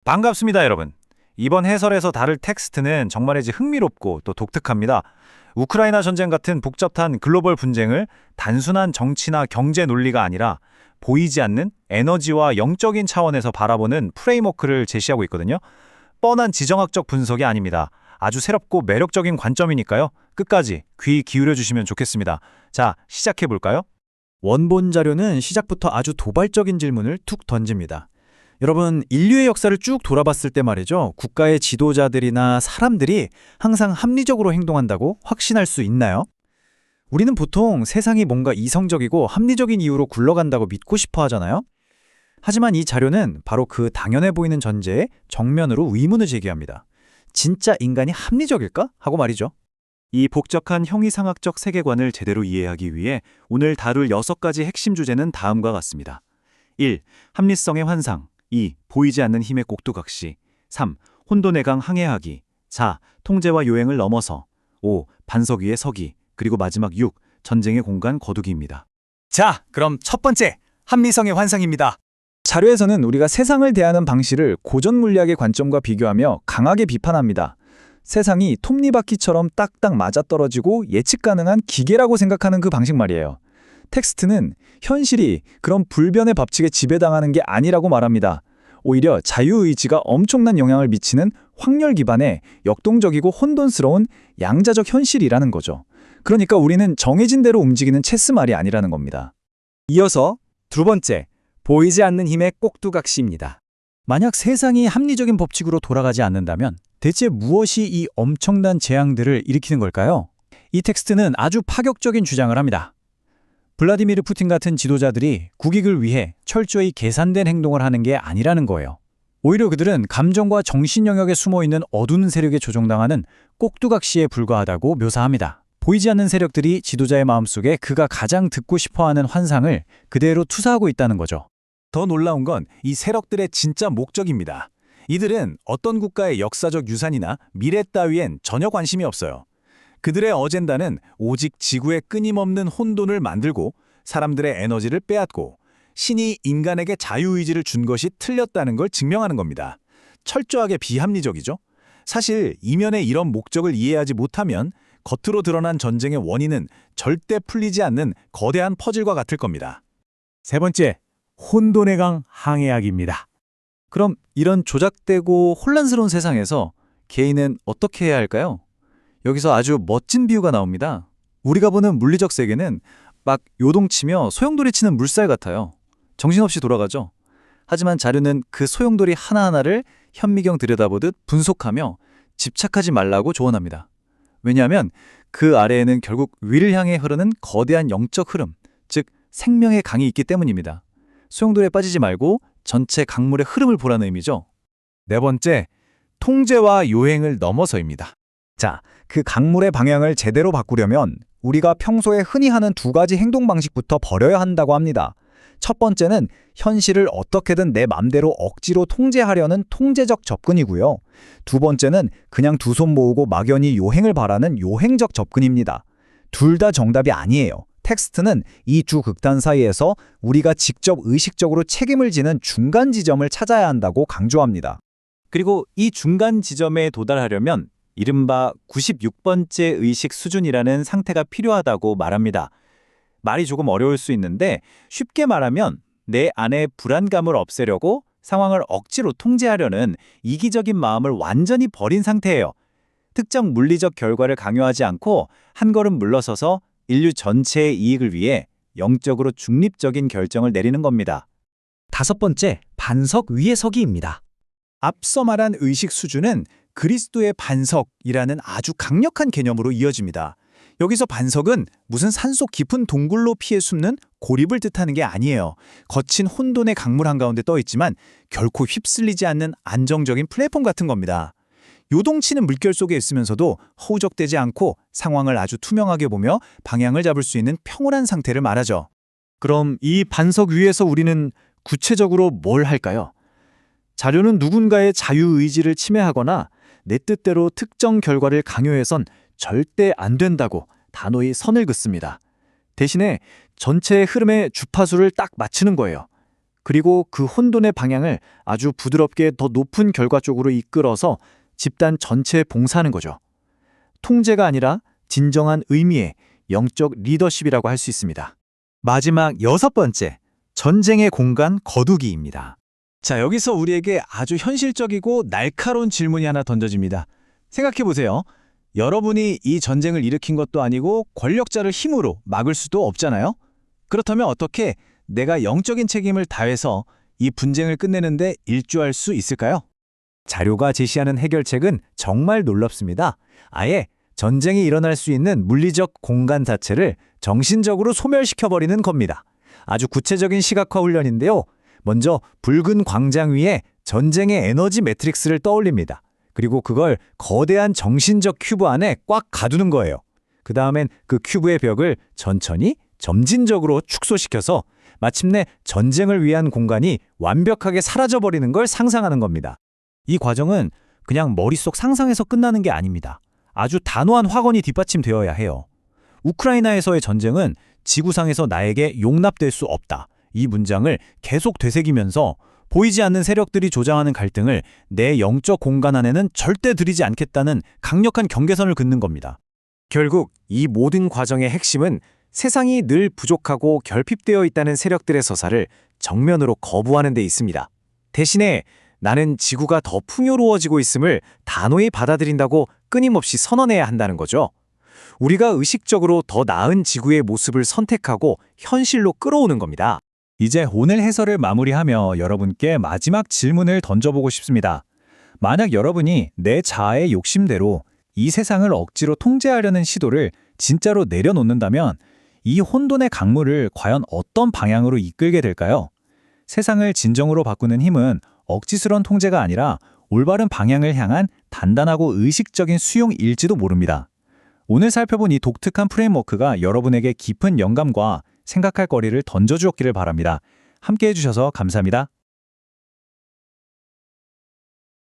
반갑습니다, 여러분. 이번 해설에서 다룰 텍스트는 정말이지 흥미롭고 또 독특합니다. 우크라이나 전쟁 같은 복잡한 글로벌 분쟁을 단순한 정치나 경제 논리가 아니라 보이지 않는 에너지와 영적인 차원에서 바라보는 프레임워크를 제시하고 있거든요. 뻔한 지정학적 분석이 아닙니다. 아주 새롭고 매력적인 관점이니까요. 끝까지 귀 기울여 주시면 좋겠습니다. 자, 시작해 볼까요? 원본 자료는 시작부터 아주 도발적인 질문을 툭 던집니다. 여러분, 인류의 역사를 쭉 돌아봤을 때 말이죠. 국가의 지도자들이나 사람들이 항상 합리적으로 행동한다고 확신할 수 있나요? 우리는 보통 세상이 뭔가 이성적이고 합리적인 이유로 굴러간다고 믿고 싶어 하잖아요. 하지만 이 자료는 바로 그 당연해 보이는 전제에 정면으로 의문을 제기합니다. 진짜 인간이 합리적일까? 하고 말이죠. 이 복잡한 형이상학적 세계관을 제대로 이해하기 위해 오늘 다룰 6가지 핵심 주제는 다음과 같습니다. 1. 합리성의 환상. 2. 보이지 않는 힘의 꼭두각시. 3. 혼돈의 강 항해하기. 4. 통제와 요행을 넘어서. 5. 반석 위에 서기. 그리고 마지막 6. 전쟁의 공간 거두기입니다. 자, 그럼 첫 번째, 합리성의 환상입니다. 자료에서는 우리가 세상을 대하는 방식을 고전 물리학의 관점과 비교하며 강하게 비판합니다. 세상이 톱니바퀴처럼 딱딱 맞아떨어지고 예측 가능한 기계라고 생각하는 그 방식 말이에요. 텍스트는 현실이 그런 불변의 법칙에 지배당하는 게 아니라고 말합니다. 오히려 자유의지가 엄청난 영향을 미치는 확률 기반의 역동적이고 혼돈스러운 양자적 현실이라는 거죠. 그러니까 우리는 정해진 대로 움직이는 체스 말이 아니라는 겁니다. 이어서 두 번째, 보이지 않는 힘의 꼭두각시입니다. 만약 세상이 합리적인 법칙으로 돌아가지 않는다면 대체 무엇이 이 엄청난 재앙들을 일으키는 걸까요? 이 텍스트는 아주 파격적인 주장을 합니다. 블라디미르 푸틴 같은 지도자들이 국익을 위해 철저히 계산된 행동을 하는 게 아니라는 거예요. 오히려 그들은 감정과 정신 영역에 숨어있는 어두운 세력에 조종당하는 꼭두각시에 불과하다고 묘사합니다. 보이지 않는 세력들이 지도자의 마음속에 그가 가장 듣고 싶어하는 환상을 그대로 투사하고 있다는 거죠. 더 놀라운 건 이 세력들의 진짜 목적입니다. 이들은 어떤 국가의 역사적 유산이나 미래 따위엔 전혀 관심이 없어요. 그들의 어젠다는 오직 지구에 끊임없는 혼돈을 만들고 사람들의 에너지를 빼앗고 신이 인간에게 자유의지를 준 것이 틀렸다는 걸 증명하는 겁니다. 철저하게 비합리적이죠. 사실 이면의 이런 목적을 이해하지 못하면 겉으로 드러난 전쟁의 원인은 절대 풀리지 않는 거대한 퍼즐과 같을 겁니다. 세 번째, 혼돈의 강 항해학입니다. 그럼 이런 조작되고 혼란스러운 세상에서 개인은 어떻게 해야 할까요? 여기서 아주 멋진 비유가 나옵니다. 우리가 보는 물리적 세계는 막 요동치며 소용돌이 치는 물살 같아요. 정신없이 돌아가죠. 하지만 자료는 그 소용돌이 하나하나를 현미경 들여다보듯 분석하며 집착하지 말라고 조언합니다. 왜냐하면 그 아래에는 결국 위를 향해 흐르는 거대한 영적 흐름, 즉 생명의 강이 있기 때문입니다. 소용돌이에 빠지지 말고 전체 강물의 흐름을 보라는 의미죠. 네 번째, 통제와 요행을 넘어서입니다. 자, 그 강물의 방향을 제대로 바꾸려면 우리가 평소에 흔히 하는 두 가지 행동 방식부터 버려야 한다고 합니다. 첫 번째는 현실을 어떻게든 내 맘대로 억지로 통제하려는 통제적 접근이고요. 두 번째는 그냥 두 손 모으고 막연히 요행을 바라는 요행적 접근입니다. 둘 다 정답이 아니에요. 텍스트는 이 두 극단 사이에서 우리가 직접 의식적으로 책임을 지는 중간 지점을 찾아야 한다고 강조합니다. 그리고 이 중간 지점에 도달하려면 이른바 96번째 의식 수준이라는 상태가 필요하다고 말합니다. 말이 조금 어려울 수 있는데 쉽게 말하면 내 안의 불안감을 없애려고 상황을 억지로 통제하려는 이기적인 마음을 완전히 버린 상태예요. 특정 물리적 결과를 강요하지 않고 한 걸음 물러서서 인류 전체의 이익을 위해 영적으로 중립적인 결정을 내리는 겁니다. 다섯 번째, 반석 위에 서기입니다. 앞서 말한 의식 수준은 그리스도의 반석이라는 아주 강력한 개념으로 이어집니다. 여기서 반석은 무슨 산속 깊은 동굴로 피해 숨는 고립을 뜻하는 게 아니에요. 거친 혼돈의 강물 한가운데 떠 있지만 결코 휩쓸리지 않는 안정적인 플랫폼 같은 겁니다. 요동치는 물결 속에 있으면서도 허우적대지 않고 상황을 아주 투명하게 보며 방향을 잡을 수 있는 평온한 상태를 말하죠. 그럼 이 반석 위에서 우리는 구체적으로 뭘 할까요? 자료는 누군가의 자유의지를 침해하거나 내 뜻대로 특정 결과를 강요해선 절대 안 된다고 단호히 선을 긋습니다. 대신에 전체의 흐름의 주파수를 딱 맞추는 거예요. 그리고 그 혼돈의 방향을 아주 부드럽게 더 높은 결과 쪽으로 이끌어서 집단 전체에 봉사하는 거죠. 통제가 아니라 진정한 의미의 영적 리더십이라고 할 수 있습니다. 마지막 6번째, 전쟁의 공간 거두기입니다. 자, 여기서 우리에게 아주 현실적이고 날카로운 질문이 하나 던져집니다. 생각해 보세요. 여러분이 이 전쟁을 일으킨 것도 아니고 권력자를 힘으로 막을 수도 없잖아요. 그렇다면 어떻게 내가 영적인 책임을 다해서 이 분쟁을 끝내는데 일조할 수 있을까요? 자료가 제시하는 해결책은 정말 놀랍습니다. 아예 전쟁이 일어날 수 있는 물리적 공간 자체를 정신적으로 소멸시켜버리는 겁니다. 아주 구체적인 시각화 훈련인데요. 먼저 붉은 광장 위에 전쟁의 에너지 매트릭스를 떠올립니다. 그리고 그걸 거대한 정신적 큐브 안에 꽉 가두는 거예요. 그 다음엔 그 큐브의 벽을 천천히 점진적으로 축소시켜서 마침내 전쟁을 위한 공간이 완벽하게 사라져버리는 걸 상상하는 겁니다. 이 과정은 그냥 머릿속 상상에서 끝나는 게 아닙니다. 아주 단호한 확언이 뒷받침되어야 해요. 우크라이나에서의 전쟁은 지구상에서 나에게 용납될 수 없다. 이 문장을 계속 되새기면서 보이지 않는 세력들이 조장하는 갈등을 내 영적 공간 안에는 절대 들이지 않겠다는 강력한 경계선을 긋는 겁니다. 결국 이 모든 과정의 핵심은 세상이 늘 부족하고 결핍되어 있다는 세력들의 서사를 정면으로 거부하는 데 있습니다. 대신에 나는 지구가 더 풍요로워지고 있음을 단호히 받아들인다고 끊임없이 선언해야 한다는 거죠. 우리가 의식적으로 더 나은 지구의 모습을 선택하고 현실로 끌어오는 겁니다. 이제 오늘 해설을 마무리하며 여러분께 마지막 질문을 던져보고 싶습니다. 만약 여러분이 내 자아의 욕심대로 이 세상을 억지로 통제하려는 시도를 진짜로 내려놓는다면 이 혼돈의 강물을 과연 어떤 방향으로 이끌게 될까요? 세상을 진정으로 바꾸는 힘은 억지스러운 통제가 아니라 올바른 방향을 향한 단단하고 의식적인 수용일지도 모릅니다. 오늘 살펴본 이 독특한 프레임워크가 여러분에게 깊은 영감과 생각할 거리를 던져주었기를 바랍니다. 함께 해주셔서 감사합니다.